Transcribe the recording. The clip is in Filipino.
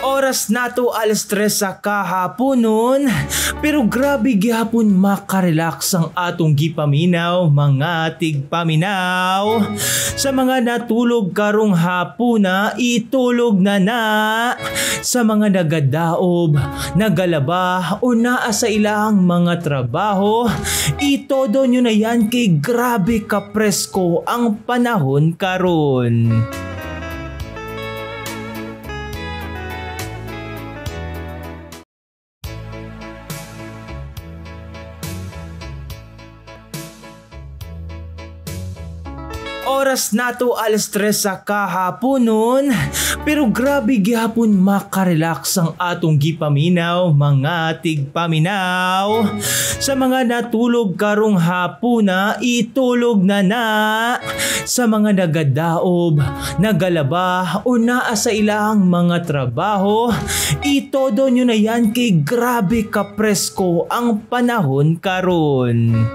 Oras nato 3:00 sa kahaponon, pero grabe gihapon makarelax ang atong gipaminaw mga tigpaminaw. Sa mga natulog karong hapuna, itulog na. Sa mga nagadaob, nagalaba o naa sa ilang mga trabaho, itodo nyo na yan kay grabe ka presko ang panahon karon. Oras nato 3:00 sa kahaponon, pero grabe gihapon makarelax ang atong gipaminaw mga tigpaminaw. Sa mga natulog karong hapuna, itulog na. Sa mga nagadaob, nagalaba o naa sa ilang mga trabaho, itodo nyo na yan kay grabe ka presko ang panahon karon.